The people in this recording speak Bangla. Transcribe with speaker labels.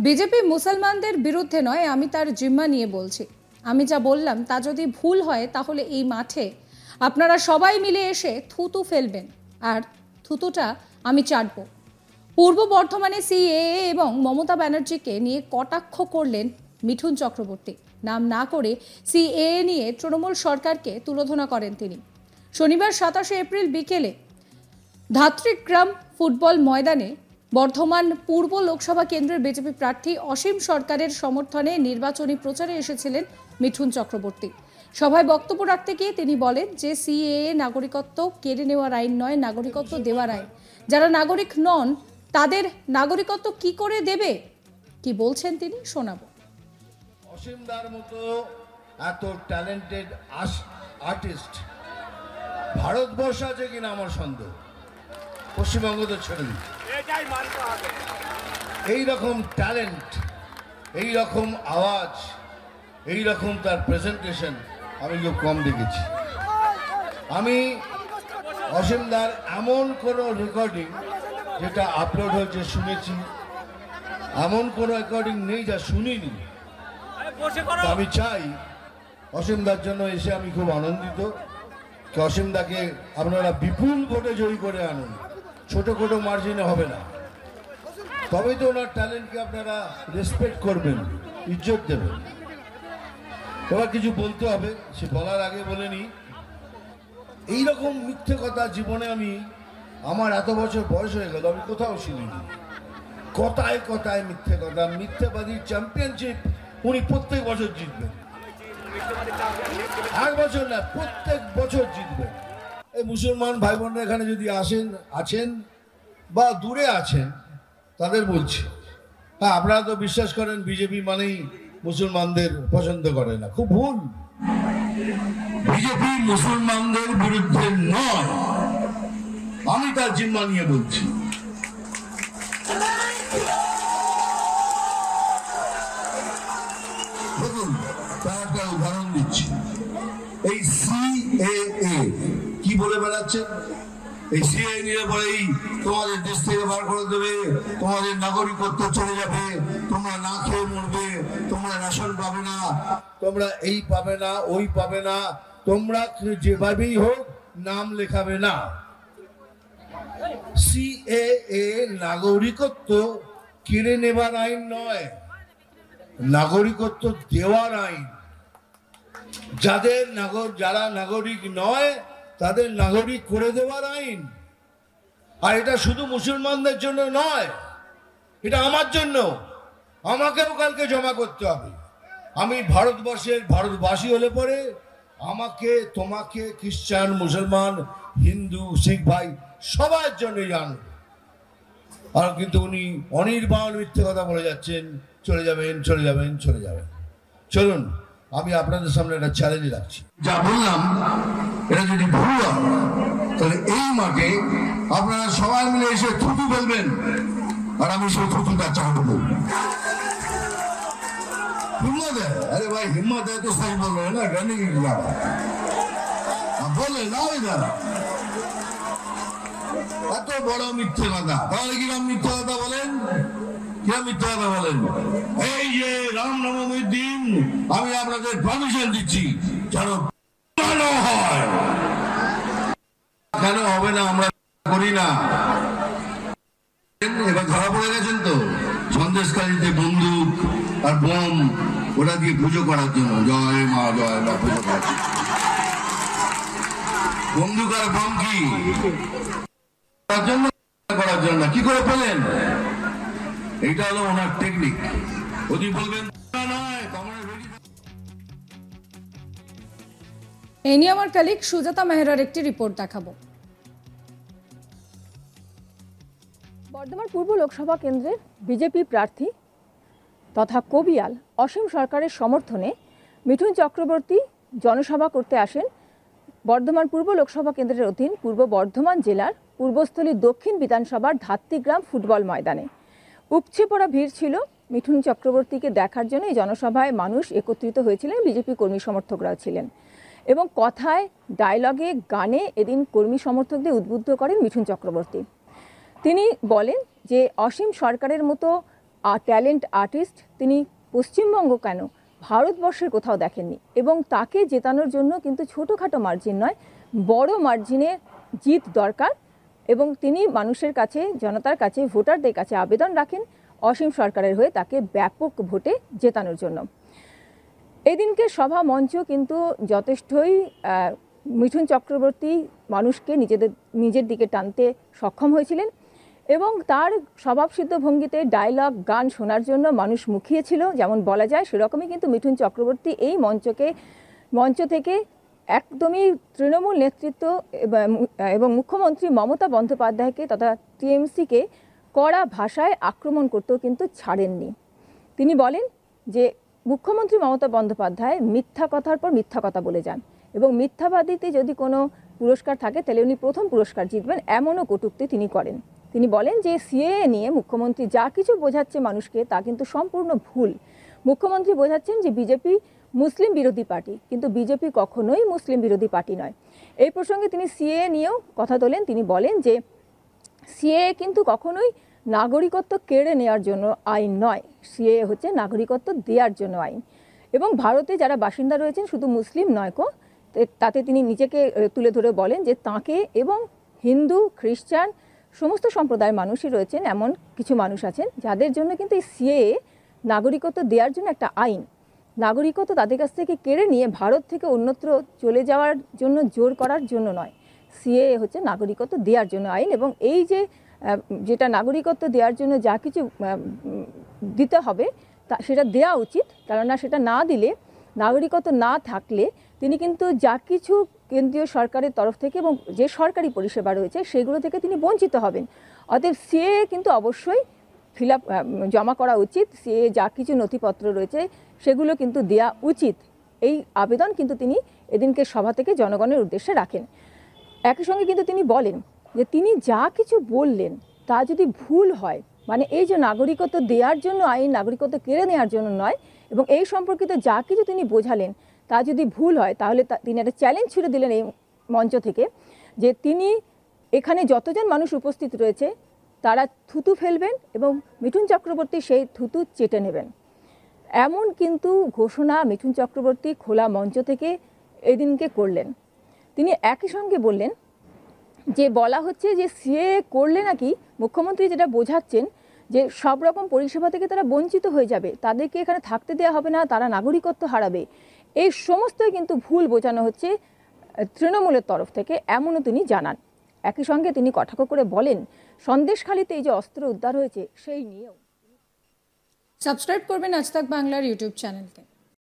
Speaker 1: বিজেপি মুসলমানদের বিরুদ্ধে নয়, আমি তার জিম্মা নিয়ে বলছি। আমি যা বললাম তা যদি ভুল হয় তাহলে এই মাঠে আপনারা সবাই মিলে এসে থুতু ফেলবেন, আর থুতুটা আমি চাটব। পূর্ব বর্ধমানে সিএএ এবং মমতা ব্যানার্জিকে নিয়ে কটাক্ষ করলেন মিঠুন চক্রবর্তী। নাম না করে সিএএ নিয়ে তৃণমূল সরকারকে তুলোধনা করেন তিনি। শনিবার 27 এপ্রিল বিকেলে ধাত্রীগ্রাম ফুটবল ময়দানে বর্ধমান পূর্ব লোকসভা কেন্দ্রের বিজেপি প্রার্থী অসীম সরকারের সমর্থনে নির্বাচনী প্রচারে এসেছিলেন মিঠুন চক্রবর্তী। সভায় বক্তব্য রাখতে গিয়ে তিনি বলেন যে সিএএ নাগরিকত্ব কেড়ে নেওয়ার আইন নয়, নাগরিকত্ব দেওয়ার আইন। যারা নাগরিক নন তাদের নাগরিকত্ব কি করে দেবে, কি বলছেন তিনি শোনাবো।
Speaker 2: অসীমদার মতো এত ট্যালেন্টেড আর্টিস্ট ভারতবর্ষ আছে কিনা আমার সন্দেহ। পশ্চিমবঙ্গ তো ছেড়ে দিই। এইরকম ট্যালেন্ট, এইরকম আওয়াজ, এইরকম তার প্রেজেন্টেশন আমি খুব কম দেখেছি। আমি অসীমদার এমন কোনো রেকর্ডিং যেটা আপলোড হয়েছে শুনেছি, এমন কোনো রেকর্ডিং নেই যা শুনিনি। আমি চাই অসীমদার জন্য এসে আমি খুব আনন্দিত। অসীমদাকে আপনারা বিপুল ভোটে জয়ী করে আনুন, ছোট মার্জিনে হবে না। তবেই তো ওনার ট্যালেন্টকে আপনারা রেসপেক্ট করবেন, ইজ্জত দেবেন। এবার কিছু বলতে হবে, সে বলার আগে বলে নি, এইরকম মিথ্যে কথা জীবনে আমি, আমার এত বছর বয়স হয়ে গেল, আমি কোথাও শুনিনি। কথায় কথায় মিথ্যে কথা। মিথ্যেবাদীর চ্যাম্পিয়নশিপ উনি প্রত্যেক বছর জিতবেন, এক বছর না, প্রত্যেক বছর জিতবেন। এই মুসলমান ভাই বোনরা এখানে যদি আছেন বা দূরে আছেন, তাদের বলছি, হ্যাঁ আপনারা তো বিশ্বাস করেন বিজেপি মানেই মুসলমানদের পছন্দ করে না। খুব ভুল। বিজেপি মুসলমানদের বিরুদ্ধে নয়, আমি তার জিম্মা নিয়ে বলছি। দেখুন, তার একটা উদাহরণ দিচ্ছি। এই সিএএ কি বলে বেড়াচ্ছে? এই সিএএ নিয়ে পরেই তোমাদের দেশ থেকে বার করে দেবে, তোমাদের নাগরিকত্ব চলে যাবে, তোমরা না খেয়ে মরবে, তোমরা রেশন পাবে না, তোমরা এই পাবে না, ওই পাবে না, তোমরা যেভাবেই হোক নাম লেখাবে না। সিএএ নাগরিকত্ব কেড়ে নেবার আইন নয়, নাগরিকত্ব দেওয়ার আইন। যারা নাগরিক নয় তাদের নাগরিক করে দেওয়ার আইন। আর এটা শুধু মুসলমানদের জন্য নয়, এটা আমার জন্য। আমাকেও কালকে জমা করতে হবে। আমি ভারতবাসী হলে পরে আমাকে, তোমাকে, খ্রিস্টান, মুসলমান, হিন্দু, শিখ ভাই সবার জন্যই জানো। আর কিন্তু উনি অনির্বাণ মিথ্যে কথা বলে যাচ্ছেন, চলে যাবেন। চলুন, আমি আপনাদের সামনে একটা চ্যালেঞ্জ রাখছি। যা বললাম এটা যদি ভুল হয় তাহলে এই মাঠে আপনারা সবাই মিলে এসে থুতু ফেলবেন, আর আমি সেই থুতুটা চাটবো। হিম্মত है? अरे भाई हिम्मत है तो सही बोल रहे हैं ना, डरने की क्या बात है? बोले ना इधर এত বড় মিথ্যে কথা। তাহলে কিরম মিথ্যে কথা বলেন? কিরম মিথ্যে কথা বলেন? এই যে রামনবমীর দিন আমি আপনাদের পারমিশন দিচ্ছি, যেন ভালো হয়। কেন হবে না? আমরা করি না। এবার ধরা পড়ে গেছেন তো সন্দেশকারীতে বন্দুক আর বোম, ওরা দিয়ে পুজো করার জন্য। জয় মা পুজো করার জন্য। বন্দুক আর বোম কি করার জন্য? কি করে পেলেন? এইটা হলো ওনার টেকনিক। ওদি বলবেন
Speaker 1: এই নিয়ে আমার কলিগ সুজাতা মেহরার একটি রিপোর্ট দেখাবো।
Speaker 3: বর্ধমান পূর্ব লোকসভা কেন্দ্রের বিজেপি প্রার্থী তথা কবিয়াল অসীম সরকারের সমর্থনে মিঠুন চক্রবর্তী জনসভা করতে আসেন বর্ধমান পূর্ব লোকসভা কেন্দ্রের অধীন পূর্ব বর্ধমান জেলার পূর্বস্থলী দক্ষিণ বিধানসভার ধাত্রীগ্রাম ফুটবল ময়দানে। উপচে পড়া ভিড় ছিল মিঠুন চক্রবর্তীকে দেখার জন্য। এই জনসভায় মানুষ একত্রিত হয়েছিলেন, বিজেপি কর্মী সমর্থকরাও ছিলেন এবং কথায়, ডায়লগে, গানে এদিন কর্মী সমর্থকদের উদ্বুদ্ধ করেন মিঠুন চক্রবর্তী। তিনি বলেন যে অসীম সরকারের মতো ট্যালেন্ট আর্টিস্ট, তিনি পশ্চিমবঙ্গ কেন ভারতবর্ষের কোথাও দেখেননি, এবং তাকে জেতানোর জন্য কিন্তু ছোটোখাটো মার্জিন নয়, বড় মার্জিনে জিত দরকার। এবং তিনি মানুষের কাছে, জনতার কাছে, ভোটারদের কাছে আবেদন রাখেন অসীম সরকারের হয়ে তাকে ব্যাপক ভোটে জেতানোর জন্য। এদিনকে সভা মঞ্চ কিন্তু যথেষ্টই মিঠুন চক্রবর্তী মানুষকে নিজের দিকে টানতে সক্ষম হয়েছিলেন, এবং তার স্বভাবসিদ্ধ ভঙ্গিতে ডায়লগ গান শোনার জন্য মানুষ মুখিয়েছিল, যেমন বলা যায় সেরকমই কিন্তু মিঠুন চক্রবর্তী এই মঞ্চ থেকে একদমই তৃণমূল নেতৃত্ব এবং মুখ্যমন্ত্রী মমতা বন্দ্যোপাধ্যায়কে তথা টিএমসিকে কড়া ভাষায় আক্রমণ করতেও কিন্তু ছাড়েননি। তিনি বলেন যে মুখ্যমন্ত্রী মমতা বন্দ্যোপাধ্যায় মিথ্যা কথার পর মিথ্যা কথা বলে যান, এবং মিথ্যাবাদীতে যদি কোনো পুরস্কার থাকে তাহলে উনি প্রথম পুরস্কার জিতবেন, এমনও কটূক্তি তিনি করেন। তিনি বলেন যে সিএএ নিয়ে মুখ্যমন্ত্রী যা কিছু বোঝাচ্ছে মানুষকে তা কিন্তু সম্পূর্ণ ভুল। মুখ্যমন্ত্রী বোঝাচ্ছেন যে বিজেপি মুসলিম বিরোধী পার্টি, কিন্তু বিজেপি কখনোই মুসলিম বিরোধী পার্টি নয়। এই প্রসঙ্গে তিনি সিএএ নিয়েও কথা তোলেন। তিনি বলেন যে সিএএ কিন্তু কখনোই নাগরিকত্ব কেড়ে নেওয়ার জন্য আইন নয়, সিএএ হচ্ছে নাগরিকত্ব দেওয়ার জন্য আইন। এবং ভারতে যারা বাসিন্দা রয়েছেন শুধু মুসলিম নয় তাতে তিনি নিজেকে তুলে ধরে বলেন যে তাঁকে এবং হিন্দু, খ্রিস্টান সমস্ত সম্প্রদায়ের মানুষই রয়েছেন, এমন কিছু মানুষ আছেন যাদের জন্য কিন্তু এই সিএএ নাগরিকত্ব দেওয়ার জন্য একটা আইন। নাগরিকত্ব তাদের কাছ থেকে কেড়ে নিয়ে ভারত থেকে অন্যত্র চলে যাওয়ার জন্য জোর করার জন্য নয়, সিএএ হচ্ছে নাগরিকত্ব দেওয়ার জন্য আইন। এবং এই যেটা নাগরিকত্ব দেওয়ার জন্য যা কিছু দিতে হবে সেটা দেওয়া উচিত, কেননা সেটা না দিলে, নাগরিকত্ব না থাকলে তিনি কিন্তু যা কিছু কেন্দ্রীয় সরকারের তরফ থেকে এবং যে সরকারি পরিষেবা রয়েছে সেগুলো থেকে তিনি বঞ্চিত হবেন। অতএব সিএএ কিন্তু অবশ্যই জমা করা উচিত, সিএএ যা কিছু নথিপত্র রয়েছে সেগুলো কিন্তু দেওয়া উচিত। এই আবেদন কিন্তু তিনি এদিনকে সভা থেকে জনগণের উদ্দেশ্যে রাখেন। একই সঙ্গে কিন্তু তিনি বলেন যে তিনি যা কিছু বললেন তা যদি ভুল হয়, মানে এই যে নাগরিকত্ব দেওয়ার জন্য আইন, নাগরিকত্ব কেড়ে নেওয়ার জন্য নয়, এবং এই সম্পর্কিত যা কিছু তিনি বোঝালেন তা যদি ভুল হয়, তাহলে তিনি একটা চ্যালেঞ্জ ছুড়ে দিলেন এই মঞ্চ থেকে যে তিনি এখানে যতজন মানুষ উপস্থিত রয়েছে তারা থুতু ফেলবেন এবং মিঠুন চক্রবর্তী সেই থুতু চেটে নেবেন। এমন কিন্তু ঘোষণা মিঠুন চক্রবর্তী খোলা মঞ্চ থেকে এদিনকে করলেন। তিনি একই সঙ্গে বললেন যে বলা হচ্ছে যে সিএএ করলে নাকি মুখ্যমন্ত্রী যেটা বোঝাচ্ছেন যে সব রকম পরিষেবা থেকে তারা বঞ্চিত হয়ে যাবে, তাদেরকে এখানে থাকতে দেওয়া হবে না, তারা নাগরিকত্ব হারাবে, এই সমস্তই কিন্তু ভুল বোঝানো হচ্ছে তৃণমূলের তরফ থেকে, এমনও তিনি জানান। একই সঙ্গে তিনি কটাক্ষ করে বলেন সন্দেশখালিতে এই যে অস্ত্র উদ্ধার হয়েছে সেই নিয়েও।
Speaker 1: সাবস্ক্রাইব করবেন আজ তাক বাংলার ইউটিউব চ্যানেলকে।